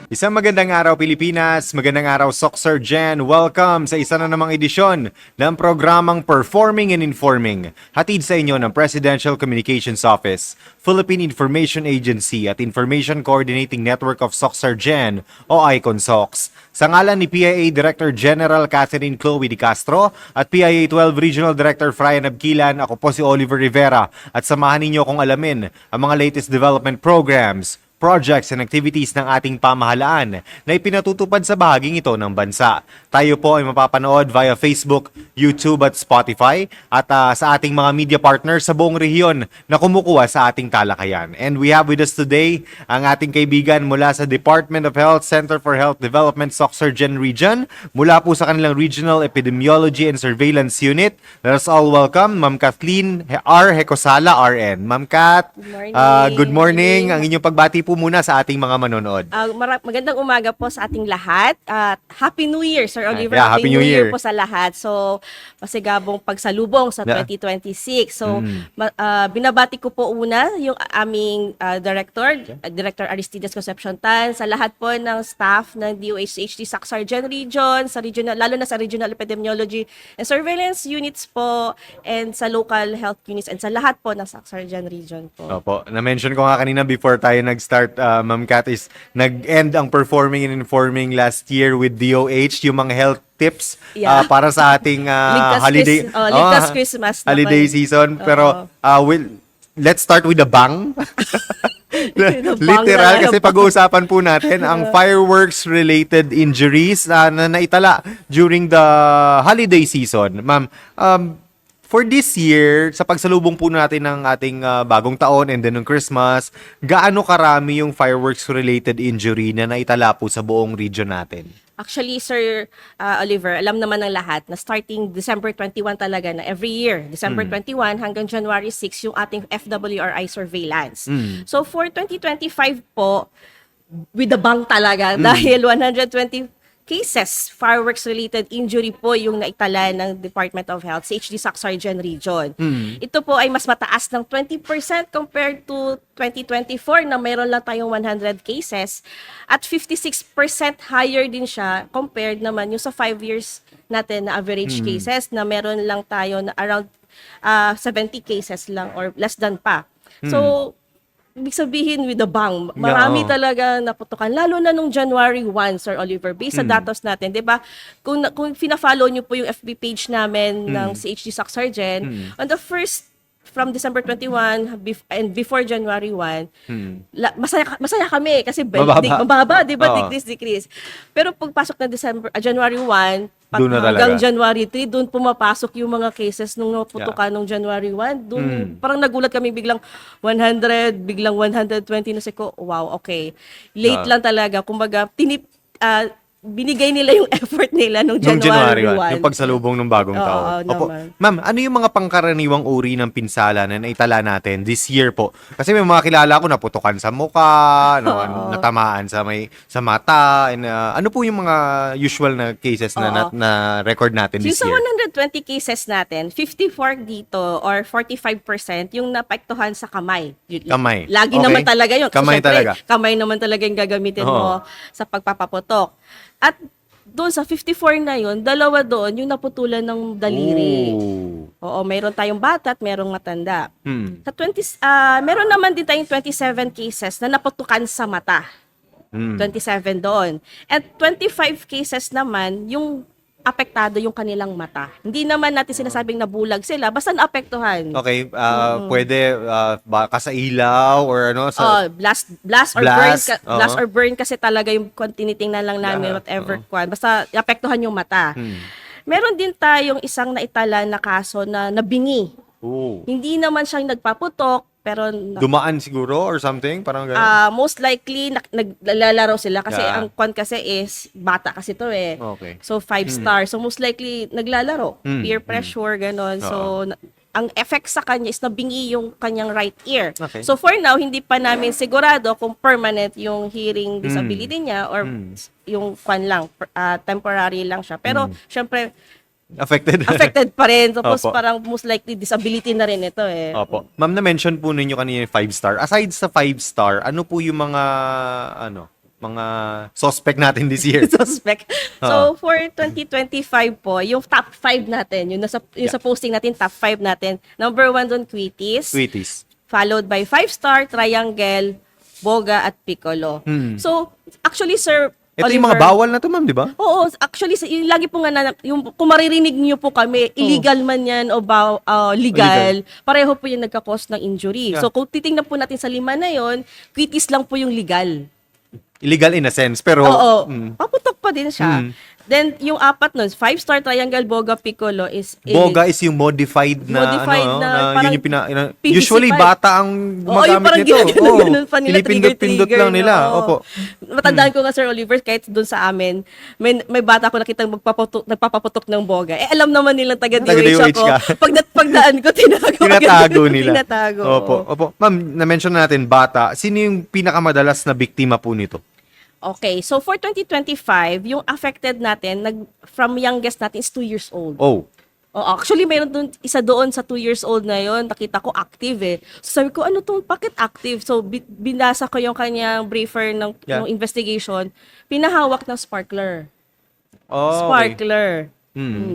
Isang magandang araw Pilipinas, magandang araw Soxer Gen. Welcome sa isa na namang edisyon ng programang Performing and Informing. Hatid sa inyo ng Presidential Communications Office, Philippine Information Agency at Information Coordinating Network of Soxer Gen o ICONSOX. Sa ngalan ni PIA Director General Catherine Chloe Di Castro at PIA 12 Regional Director Frian Abquilan, ako po si Oliver Rivera at samahan ninyo kong alamin ang mga latest development programs, projects and activities ng ating pamahalaan na ipinatutupad sa bahaging ito ng bansa. Tayo po ay mapapanood via Facebook, YouTube at Spotify at sa ating mga media partners sa buong rehiyon na kumukuha sa ating talakayan. And we have with us today ang ating kaibigan mula sa Department of Health Center for Health Development Soxer Gen Region, mula po sa kanilang Regional Epidemiology and Surveillance Unit. Let us all welcome Ma'am Kathleen R. Hecosala, RN. Ma'am Kat, good morning. Ang inyong pagbati po muna sa ating mga manonood. Magandang umaga po sa ating lahat. Happy New Year, Sir Oliver. Yeah, Happy New Year po sa lahat. So, masigabong pagsalubong sa 2026. So, binabati ko po una yung aming Director Aristides Concepcion Tan, sa lahat po ng staff ng DOH-HD Soxer Gen Region, sa regional, lalo na sa Regional Epidemiology and Surveillance Units po, and sa local health units, and sa lahat po ng Soxer Gen Region po. Opo, na-mention ko nga kanina before tayo nag-start, Ma'am Kat, is nag-end ang Performing and Informing last year with DOH, yung mga health tips para sa ating holiday Ligtas Christmas holiday naman. season. Pero let's start with the bang. Literal, kasi pag-uusapan po natin ang fireworks-related injuries na naitala during the holiday season. Ma'am, for this year, sa pagsalubong po natin ng ating bagong taon and then ng Christmas, gaano karami yung fireworks-related injury na naitala po sa buong region natin? Actually, Sir Oliver, alam naman ng lahat na starting December 21 talaga na every year, December 21 hanggang January 6, yung ating FWRI surveillance. So for 2025 po, with the bang talaga, dahil 120 cases, fireworks-related injury po yung naitala ng Department of Health sa HD Soxer Gen Region. Ito po ay mas mataas ng 20% compared to 2024 na mayroon lang tayong 100 cases, at 56% higher din siya compared naman yung sa 5 years natin na average cases na meron lang tayo na around 70 cases lang or less than pa. So, ibig sabihin with the bang, marami talaga naputukan. Lalo na nung January 1, Sir Oliver, based sa datos natin, di ba? Kung fina-follow nyo po yung FB page namin ng CHD Soxer Gen, on the first, from December 21 and before January 1, masaya kami kasi mababa, di ba? Decrease. Pero pagpasok na January 1, hanggang January 3, doon pumapasok yung mga cases nung naputukan nung January 1. Doon parang nagulat kami, biglang 100, biglang 120 na ko, wow, okay. Late lang talaga. Kumbaga, binigay nila yung effort nila nung January 1. Yung pagsalubong ng bagong taon. Opo. Ma'am, ano yung mga pangkaraniwang uri ng pinsala na naitala natin this year po? Kasi may mga kilala ko naputukan sa mukha, natamaan sa mata, and ano po yung mga usual na cases na record natin this year? Yung sa 120 cases natin, 54 dito or 45% yung naapektuhan sa kamay. Kamay. Lagi naman talaga yun. Kamay talaga. Kamay naman talaga yung gagamitin mo sa pagpapaputok. At doon sa 54 na yun, dalawa doon yung naputulan ng daliri. Oo, mayroon tayong bata at mayroong matanda. Sa meron naman din tayong 27 cases na naputukan sa mata. 27 doon. At 25 cases naman yung apektado yung kanilang mata. Hindi naman natin sinasabing nabulag sila, basta naapektuhan. Okay, pwede baka sa ilaw or ano sa blast or burn kasi talaga yung tinitingnan lang namin whatever kwan. Basta apektuhan yung mata. Meron din tayong isang naitala na kaso na nabingi. Hindi naman siya nagpaputok, pero dumaan siguro or something, parang gano'n. Most likely naglalaro sila kasi ang kwan kasi is bata kasi to eh. Okay. So 5 star. So most likely naglalaro, peer pressure ganon. So ang effect sa kanya is nabingi yung kanyang right ear. Okay. So for now hindi pa namin sigurado kung permanent yung hearing disability niya or yung kwan lang temporary lang siya. Pero syempre affected pa rin. Tapos parang most likely disability na rin ito eh. Opo. Ma'am, na-mention po ninyo kanina yung 5-star. Aside sa 5-star, ano po yung mga mga suspect natin this year? Suspect. So, for 2025 po, yung top 5 natin, yung sa posting natin, top 5 natin, number 1 doon, Quitis. Sweeties. Followed by 5-star, Triangle, Boga, at Piccolo. So, actually, Sir Ito Oliver, yung mga bawal na to, ma'am, di ba? Oo, actually, yung lagi po nga yung, kung maririnig niyo po kami, illegal man yan o legal, pareho po yung nagka-cause ng injury. Yeah. So, kung titingnan po natin sa 5 na yon, Quitis lang po yung legal. Illegal in a sense, pero... Oo, paputok pa din siya. Mm. Then, yung 4 nun, 5-star, Triangle, Boga, Piccolo is... Boga is yung modified na, Modified na yun parang yung PVC usually pipe. bata ang Oo, yung gumagamit parang nito. ginaganon pa nila, Pinipindot-pindot lang nila. no? Opo. Matandaan ko nga, Sir Oliver, kahit doon sa amin, may bata ko nakitang nagpapaputok ng boga. Eh, alam naman nilang taga-DOH Taga-DOH ako. ka. Pagdaan ko, Tinatago nila. Tinatago. Opo. Ma'am, na-mention natin bata. Sino yung pinakamadalas na biktima po nito? Okay, so for 2025, yung affected natin, from youngest natin is 2 years old. Oh. Oh, actually, mayroon isa doon sa 2 years old na yon, nakita ko active eh. So sabi ko, ano to, bakit active? So binasa ko yung kanyang briefer ng investigation, pinahawak ng sparkler. Oh, Sparkler.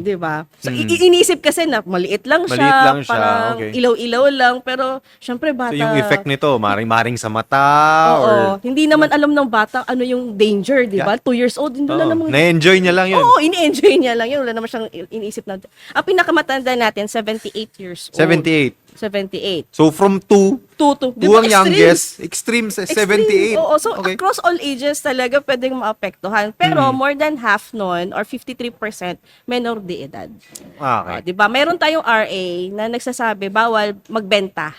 Di ba? So, iniisip kasi na maliit lang siya, Maliit lang siya, parang okay. ilaw-ilaw lang, pero syempre bata. So yung effect nito, maring sa mata Oo, or... hindi naman alam ng bata ano yung danger, di ba? 2 years old, hindi wala namang... Na-enjoy niya lang yun. Oo, ini-enjoy niya lang yun. Wala naman siyang iniisip natin. Ang pinakamatanda natin, 78 years old. 78. 78. So from 2 Di to ba ang youngest, extreme sa 78. Oo, so Okay. across all ages talaga pwedeng maapektuhan. Pero more than half nun, or 53%, menor de edad. Okay. 'Di ba? Mayroon tayong RA na nagsasabi bawal magbenta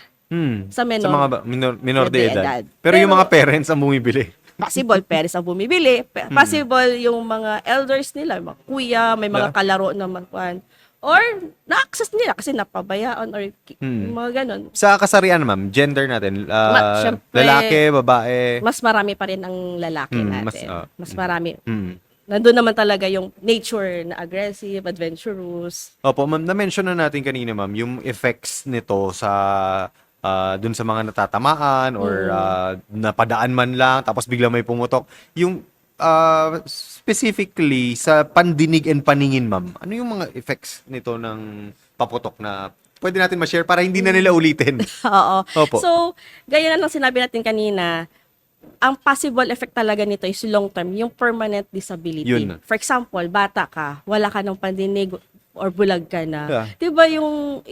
sa Sa menor. mga minor de de edad. edad. Pero yung Pero- mga parents ang bumibili. Possible, parents ang bumibili. Possible yung mga elders nila, mga kuya, may mga kalaro na magkuhan. Or na-access nila kasi napabayaan or mga ganon. Sa kasarian, ma'am, gender natin, Syempre, lalaki, babae. Mas marami pa rin ang lalaki mas, natin. Mas marami. Mm. Nandun naman talaga yung nature na aggressive, adventurous. Opo, ma'am, na-mention na natin kanina, ma'am, yung effects nito sa dun sa mga natatamaan or napadaan man lang tapos bigla may pumutok. Yung specifically sa pandinig and paningin, ma'am, ano yung mga effects nito ng paputok na pwede natin ma-share para hindi na nila ulitin? Oo. Opo. So, gaya na lang sinabi natin kanina, ang possible effect talaga nito is long term, yung permanent disability. Yun. For example, bata ka, wala ka ng pandinig or bulag ka na. Yeah. 'Di ba yung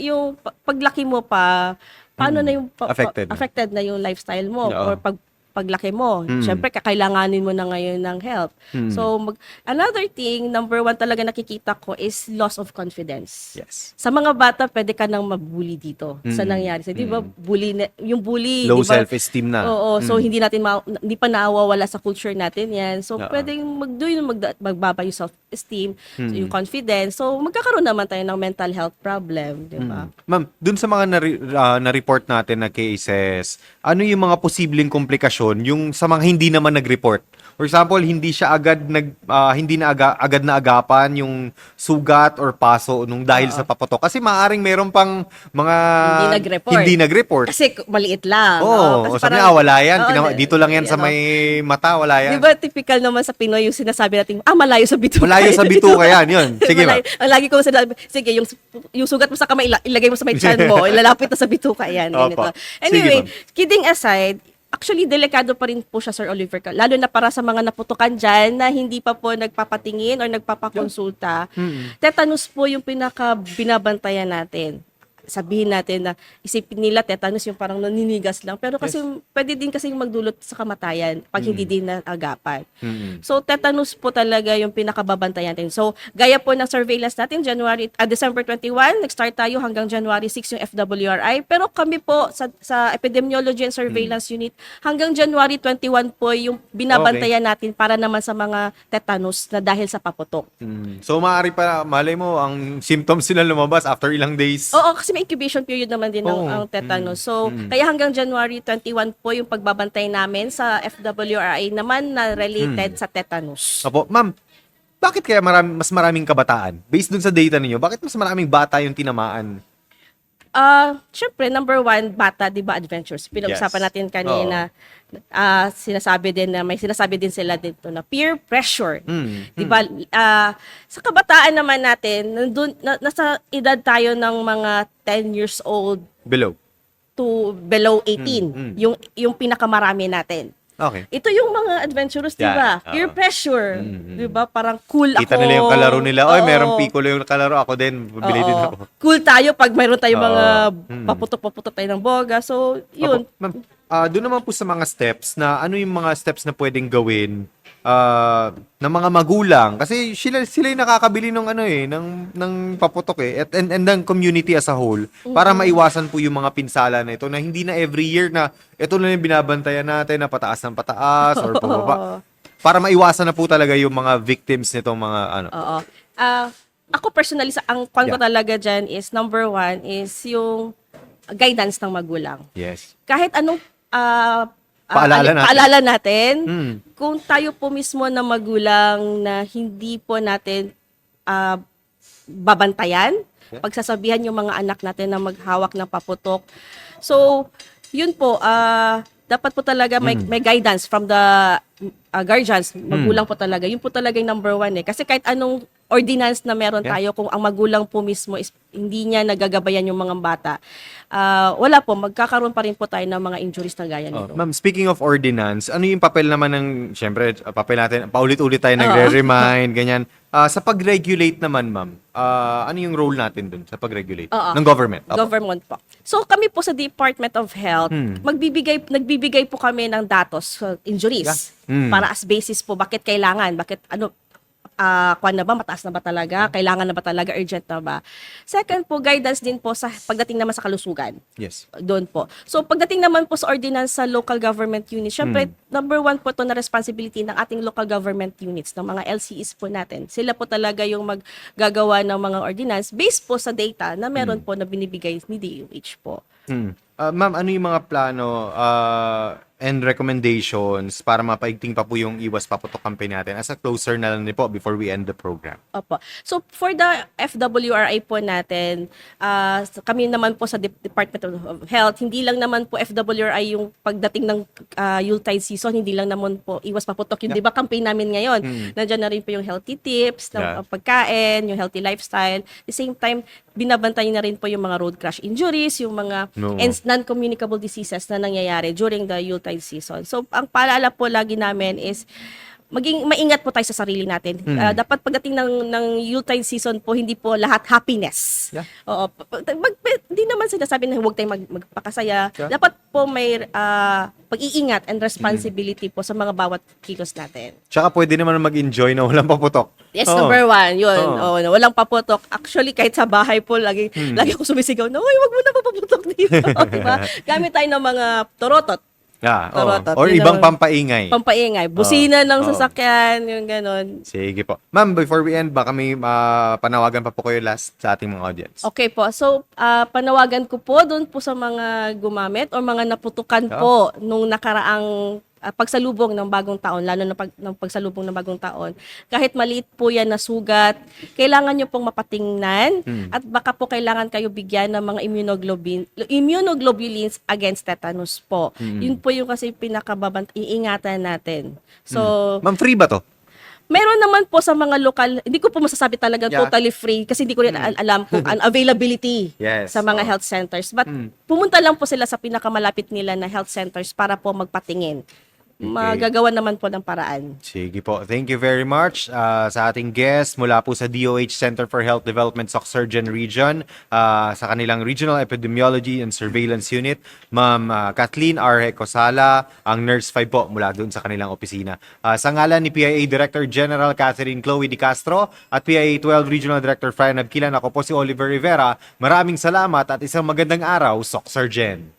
paglaki mo pa, paano na yung Affected na. na yung lifestyle mo Oo. or paglaki mo. Syempre kakailanganin mo na ngayon ng help. So another thing, number 1 talaga nakikita ko is loss of confidence. Yes. Sa mga bata, pwede ka nang mabully dito sa nangyari. So, di ba, yung bully, Low di ba? self-esteem na. Oo, so hindi pa nawawala sa culture natin yan. So, Oo. pwedeng magbaba yung self-esteem, so, yung confidence. So, magkakaroon naman tayo ng mental health problem, di ba? Ma'am, dun sa mga na-report natin na cases, ano yung mga posibleng komplikasyon yung sa mga hindi naman nag-report? For example, hindi siya agad hindi na agad na agapan yung sugat or paso nung dahil sa paputok. Kasi maaring meron pang mga hindi nag-report. Kasi maliit lang. Oo, Kasi sabi parang- wala yan. Oo, Dito lang yan sa may mata, wala yan. Di ba typical naman sa Pinoy yung sinasabi natin, malayo sa bituka. Malayo sa bituka yan, yun. Sige, ma'am. Ang lagi ko sinabi, sige, yung sugat mo sa kamay, ilagay mo sa may chan mo, ilalapit na sa bituka yan. Opo. Ganito. Anyway, Sige, kidding aside, actually, delikado pa rin po siya, Sir Oliver. Lalo na para sa mga naputukan dyan na hindi pa po nagpapatingin or nagpapakonsulta. Tetanus po yung pinaka-binabantayan natin. Sabihin natin na isipin nila tetanus yung parang naninigas lang. Pero kasi pwede din kasi magdulot sa kamatayan pag hindi din naagapan. So, tetanus po talaga yung pinakababantayan natin. So, gaya po ng surveillance natin, December 21, nag-start tayo hanggang January 6 yung FWRI. Pero kami po sa Epidemiology and Surveillance Unit, hanggang January 21 po yung binabantayan natin para naman sa mga tetanus na dahil sa paputok. So, maaari pa, malay mo, ang symptoms sila lumabas after ilang days. Oo, kasi may incubation period naman din Oo. ang tetanus. So, kaya hanggang January 21 po yung pagbabantay namin sa FWRI naman na related sa tetanus. Opo, ma'am, bakit kaya mas maraming kabataan? Based dun sa data ninyo, bakit mas maraming bata yung tinamaan? Syempre, number one, bata, di ba, adventures. Pinag-usapan Yes. natin kanina, sinasabi din na, may sinasabi din sila dito na peer pressure. Di ba, sa kabataan naman natin, nasa edad tayo ng mga 10 years old Below. to below 18, yung pinakamarami natin. Okay. Ito yung mga adventurous, di ba? Yeah, Peer pressure. Di ba? Parang cool Kita ako. nila yung kalaro nila. Oy, Oo. merong piccolo yung kalaro. Ako din. Bibili din Oo. ako. Cool tayo pag mayroon tayong Oo. mga paputok-paputok tayo ng boga. So, yun. Opo. Ma'am, doon naman po sa mga steps na ano yung mga steps na pwedeng gawin ng mga magulang kasi sila yung nakakabili ng ano ng paputok and ng community as a whole para maiwasan po yung mga pinsala na ito na hindi na every year na ito na yung binabantayan natin na pataas ng pataas or pababa para maiwasan na po talaga yung mga victims nitong mga ano. Oo. Ako personally, ang kwan ko Yeah. talaga dyan is, number one, is yung guidance ng magulang. Yes. Kahit anong Paalala natin. natin, Mm. kung tayo po mismo na magulang na hindi po natin babantayan, Yeah. pagsasabihan yung mga anak natin na maghawak ng paputok. So, yun po, dapat po talaga may guidance from the guardians, magulang po talaga. Yun po talaga yung number one eh. Kasi kahit anong ordinance na meron Yeah. tayo, kung ang magulang po mismo is hindi niya nagagabayan yung mga bata, wala po, magkakaroon pa rin po tayo ng mga injuries na gaya nito. Ma'am, speaking of ordinance, ano yung papel naman ng, syempre, papel natin, paulit-ulit tayo nagre-remind, ganyan. Sa pag-regulate naman, ma'am, ano yung role natin dun sa pag-regulate? Oo. Ng government? Opo. Government po. So kami po sa Department of Health, nagbibigay po kami ng datos, injuries, para as basis po bakit kailangan, bakit kwan na ba, mataas na ba talaga, kailangan na ba talaga, urgent na ba. Second po, guidance din po sa pagdating naman sa kalusugan. Yes. Doon po. So pagdating naman po sa ordinance sa local government units, syempre number one po to na responsibility ng ating local government units, ng mga LCEs po natin. Sila po talaga yung maggagawa ng mga ordinance based po sa data na meron po na binibigay ni DOH po. Ma'am, ano yung mga plano and recommendations para mapaigting pa po yung iwas paputok campaign natin as a closer na lang din po before we end the program? Opo. So, for the FWRI po natin, kami naman po sa Department of Health, hindi lang naman po FWRI yung pagdating ng Yuletide season, hindi lang naman po iwas paputok. Yung, di ba, campaign namin ngayon, nandiyan na rin po yung healthy tips, ng pagkain, yung healthy lifestyle. At the same time, binabantayan na rin po yung mga road crash injuries, yung mga non-communicable diseases na nangyayari during the Yuletide season. So, ang paalala po lagi namin is maging maingat po tayo sa sarili natin. Dapat pagdating ng Yuletide season po, hindi po lahat happiness. Yeah. Oo. Hindi naman sinasabi na huwag tayong magpakasaya. Yeah. Dapat po may pag-iingat and responsibility po sa mga bawat kilos natin. Tsaka pwede naman mag-enjoy na walang paputok. Yes, number one, yun. Oo. Walang paputok. Actually, kahit sa bahay po, lagi ako sumisigaw na, uy, wag mo na paputok dito. Diba? Gamit tayo ng mga torotot. Torotot. Or Yun ibang naman. pampaingay. Pampaingay. Busina ng Oo. sasakyan, yung ganon. Sige po. Ma'am, before we end, baka may panawagan pa po kayo last sa ating mga audience. Okay po. So, panawagan ko po doon po sa mga gumamit o mga naputukan po nung nakaraang pagsalubong ng bagong taon, lalo na ng pagsalubong ng bagong taon. Kahit maliit po yan na sugat, kailangan nyo pong mapatingnan at baka po kailangan kayo bigyan ng mga immunoglobulins against tetanus po. Yun po yung kasi iingatan natin. So, Ma'am, free ba to? meron naman po sa mga lokal, hindi ko po masasabi talaga totally free kasi hindi ko rin alam kung ang availability Yes. sa mga health centers. But pumunta lang po sila sa pinakamalapit nila na health centers para po magpatingin. Magagawa naman po ng paraan. Sige po. Thank you very much sa ating guest mula po sa DOH Center for Health Development Surgeon Region sa kanilang Regional Epidemiology and Surveillance Unit, Ma'am Kathleen R. Cosala, ang Nurse 5 po mula doon sa kanilang opisina. Sa ngalan ni PIA Director General Catherine Chloe Di Castro at PIA 12 Regional Director Fran Abquilan, ako po si Oliver Rivera. Maraming salamat at isang magandang araw, Surgeon.